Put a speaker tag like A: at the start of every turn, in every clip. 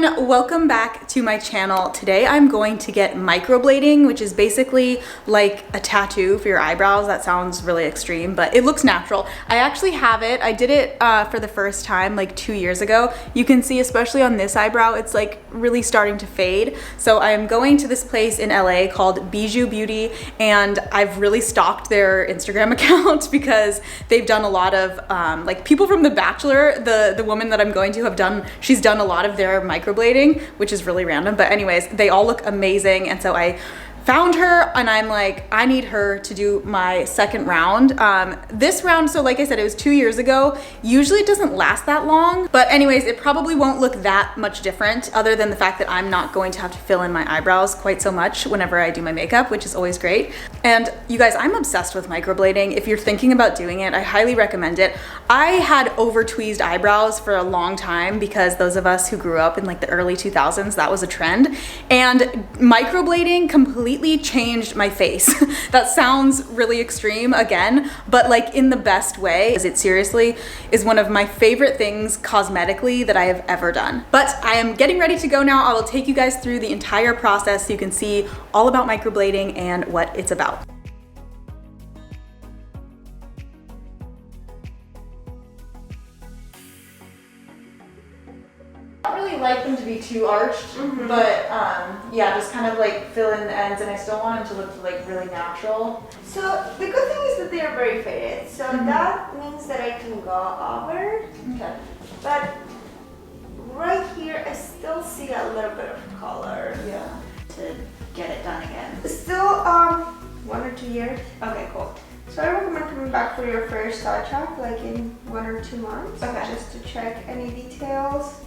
A: everyone, welcome back to my channel. Today I'm going to get microblading, which is basically like a tattoo for your eyebrows. That sounds really extreme, but it looks natural. I actually have it. I did it for the first time like 2 years ago. You can see, especially on this eyebrow, it's like really starting to fade. So I am going to this place in LA called Bijou Beauty, and I've really stalked their Instagram account because they've done a lot of like people from The Bachelor, the woman that I'm going to have done, she's done a lot of their microblading, which is really random, but anyways, they all look amazing. And so I found her and I'm like, I need her to do my second round. This round, so like I said, it was 2 years ago. Usually it doesn't last that long, but anyways, it probably won't look that much different other than the fact that I'm not going to have to fill in my eyebrows quite so much whenever I do my makeup, which is always great. And you guys, I'm obsessed with microblading. If you're thinking about doing it, I highly recommend it. I had over tweezed eyebrows for a long time because those of us who grew up in like the early 2000s, that was a trend. And microblading completely changed my face. That sounds really extreme again, but like in the best way. It seriously is one of my favorite things cosmetically that I have ever done. But I am getting ready to go now. I will take you guys through the entire process so you can see all about microblading and what it's about. I don't really like them to be too arched, but yeah, just kind of like fill in the ends, and I still want them to look like really natural.
B: So the good thing is that they are very faded, so that means that I can go over.
A: Okay.
B: But right here, I still see a little bit of color.
A: Yeah. To get it done again.
B: Still 1 or 2 years.
A: Okay, cool.
B: So I recommend coming back for your first touch-up, like in 1 or 2 months.
A: Okay.
B: Just to check any details.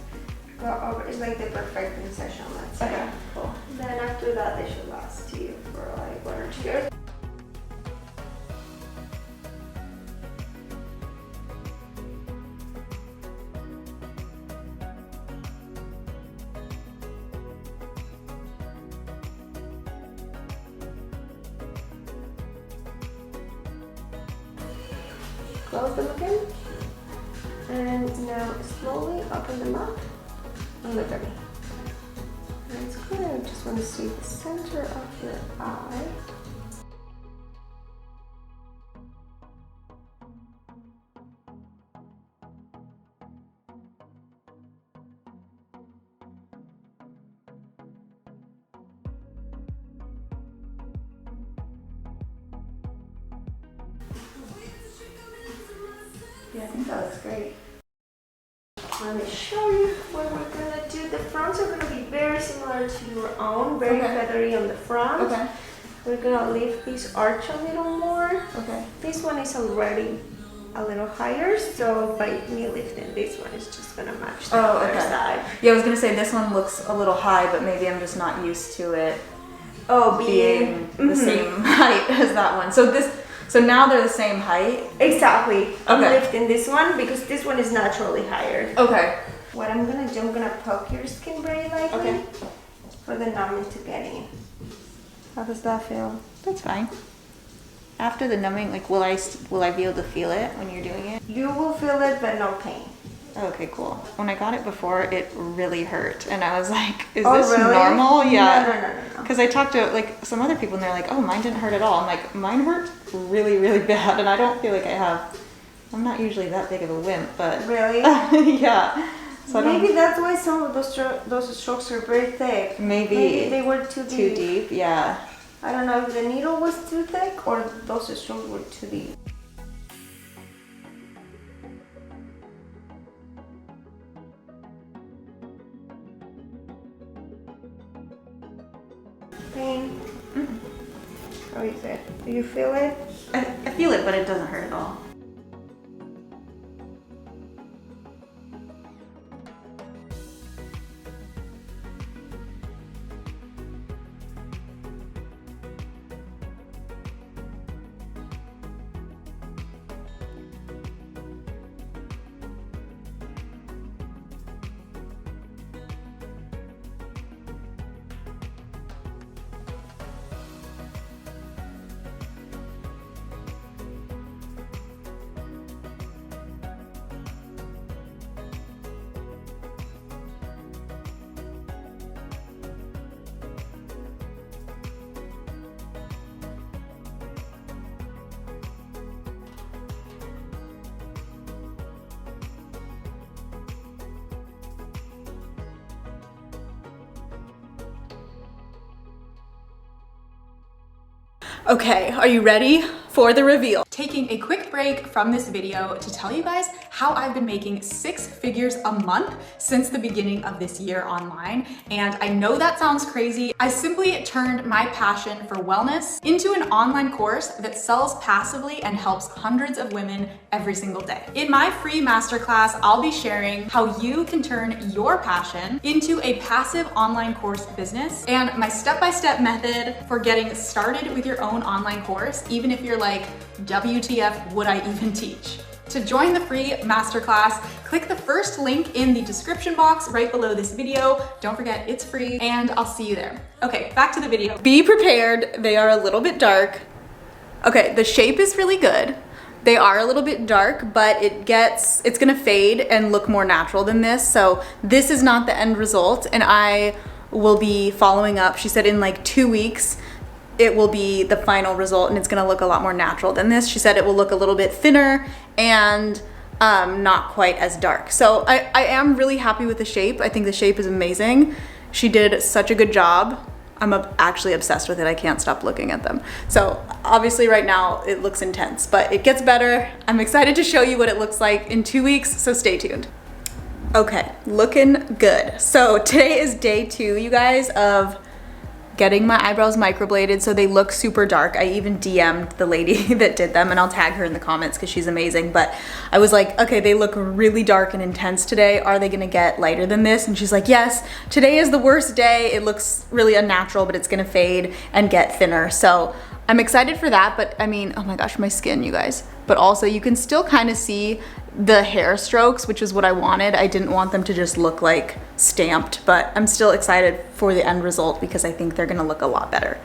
B: Go over. It's like the perfecting session, let's say.
A: Okay, cool.
B: Then after that, they should last you for like 1 or 2 years. Close them again. And now slowly open them up. And look at me. That's good. I just want to see the center of your eye.
A: Yeah, I think that looks great.
B: Let me show you what we're gonna do. The fronts are gonna be very similar to your own, very feathery on the front.
A: Okay.
B: We're gonna lift this arch a little more.
A: Okay.
B: This one is already a little higher, so by me lifting this one, it's just gonna match the other side.
A: Yeah, I was gonna say this one looks a little high, but maybe I'm just not used to it being the same height as that one. So now they're the same height?
B: Exactly. I'm
A: Okay.
B: lifting this one because this one is naturally higher.
A: Okay.
B: What I'm gonna do, I'm gonna poke your skin very lightly
A: Okay.
B: for the numbing to get in. How does that feel?
A: That's fine. After the numbing, like, will I be able to feel it when you're doing it?
B: You will feel it, but no pain.
A: Okay, cool. When I got it before, it really hurt, and I was like, "Is
B: Oh,
A: this
B: really?
A: normal?" Yeah.
B: No.
A: Because I talked to like some other people, and they're like, "Oh, mine didn't hurt at all." I'm like, "Mine hurt really, really bad," and I don't feel like I'm not usually that big of a wimp, but
B: Really?
A: yeah. So
B: Maybe that's why some of those strokes are very thick.
A: Maybe
B: they were too deep.
A: Too deep, yeah.
B: I don't know if the needle was too thick or those strokes were too deep. Pain. How is it? Do you feel it?
A: I feel it, but it doesn't hurt at all. Okay, are you ready for the reveal? Taking a quick break from this video to tell you guys how I've been making 6 figures a month since the beginning of this year online. And I know that sounds crazy. I simply turned my passion for wellness into an online course that sells passively and helps hundreds of women every single day. In my free masterclass, I'll be sharing how you can turn your passion into a passive online course business and my step-by-step method for getting started with your own online course, even if you're like, WTF, would I even teach? To join the free masterclass, click the first link in the description box right below this video. Don't forget, it's free, and I'll see you there. Okay, back to the video. Be prepared, they are a little bit dark. Okay, the shape is really good. They are a little bit dark, but it's gonna fade and look more natural than this. So this is not the end result, and I will be following up. She said in like 2 weeks, it will be the final result and it's gonna look a lot more natural than this. She said it will look a little bit thinner and not quite as dark. So I am really happy with the shape. I think the shape is amazing. She did such a good job. I'm actually obsessed with it. I can't stop looking at them. So obviously right now it looks intense, but it gets better. I'm excited to show you what it looks like in 2 weeks, so stay tuned. Okay, looking good. So today is day 2, you guys, of getting my eyebrows microbladed so they look super dark. I even DM'd the lady that did them, and I'll tag her in the comments because she's amazing. But I was like, okay, they look really dark and intense today. Are they gonna get lighter than this? And she's like, yes, today is the worst day. It looks really unnatural, but it's gonna fade and get thinner. So I'm excited for that, but I mean, oh my gosh, my skin, you guys. But also you can still kind of see the hair strokes, which is what I wanted. I didn't want them to just look like stamped, but I'm still excited for the end result because I think they're gonna look a lot better.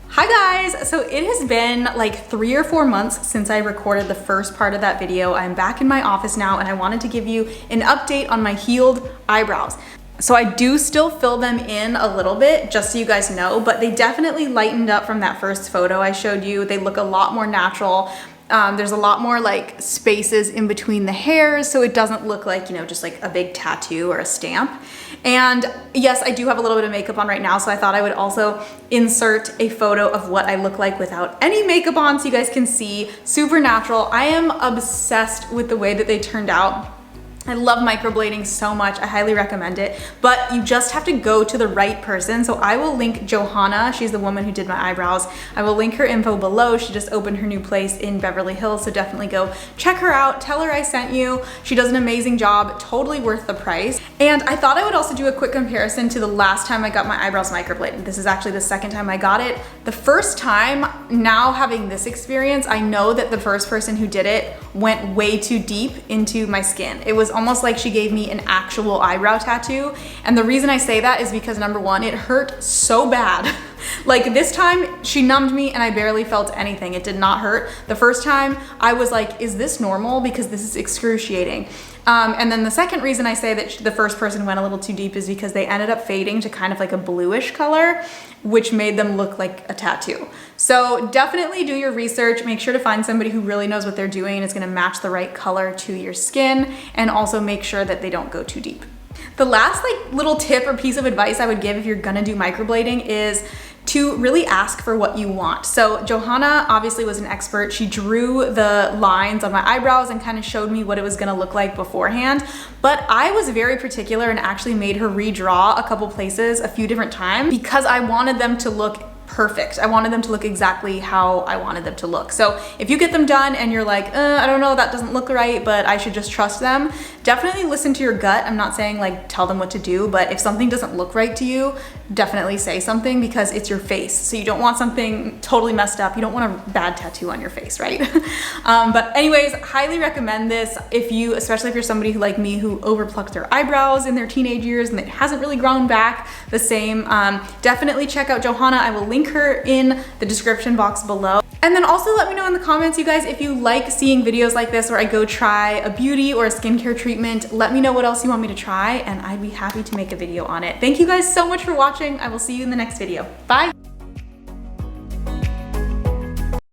A: Hi guys, so it has been like 3 or 4 months since I recorded the first part of that video. I'm back in my office now and I wanted to give you an update on my healed eyebrows. So I do still fill them in a little bit, just so you guys know, but they definitely lightened up from that first photo I showed you. They look a lot more natural. There's a lot more like spaces in between the hairs, so it doesn't look like, you know, just like a big tattoo or a stamp. And yes, I do have a little bit of makeup on right now, so I thought I would also insert a photo of what I look like without any makeup on so you guys can see. Super natural. I am obsessed with the way that they turned out. I love microblading so much. I highly recommend it, but you just have to go to the right person. So I will link Johanna. She's the woman who did my eyebrows. I will link her info below. She just opened her new place in Beverly Hills, so definitely go check her out. Tell her I sent you. She does an amazing job, totally worth the price. And I thought I would also do a quick comparison to the last time I got my eyebrows microbladed. This is actually the second time I got it. The first time, now having this experience, I know that the first person who did it went way too deep into my skin. It was almost like she gave me an actual eyebrow tattoo. And the reason I say that is because number one, it hurt so bad. Like this time she numbed me and I barely felt anything. It did not hurt. The first time I was like, is this normal? Because this is excruciating. And then the second reason I say that the first person went a little too deep is because they ended up fading to kind of like a bluish color, which made them look like a tattoo. So definitely do your research. Make sure to find somebody who really knows what they're doing and is gonna match the right color to your skin, and also make sure that they don't go too deep. The last like little tip or piece of advice I would give if you're gonna do microblading is to really ask for what you want. So Johanna obviously was an expert. She drew the lines on my eyebrows and kind of showed me what it was gonna look like beforehand. But I was very particular and actually made her redraw a couple places a few different times because I wanted them to look perfect. I wanted them to look exactly how I wanted them to look. So if you get them done and you're like, I don't know, that doesn't look right, but I should just trust them, definitely listen to your gut. I'm not saying like tell them what to do, but if something doesn't look right to you, definitely say something because it's your face. So you don't want something totally messed up. You don't want a bad tattoo on your face, right? But anyways, highly recommend this if you, especially if you're somebody who like me who overplucked their eyebrows in their teenage years and it hasn't really grown back the same. Definitely check out Johanna. I will link her in the description box below. And then also let me know in the comments, you guys, if you like seeing videos like this where I go try a beauty or a skincare treatment. Let me know what else you want me to try and I'd be happy to make a video on it. Thank you guys so much for watching. I will see you in the next video. Bye.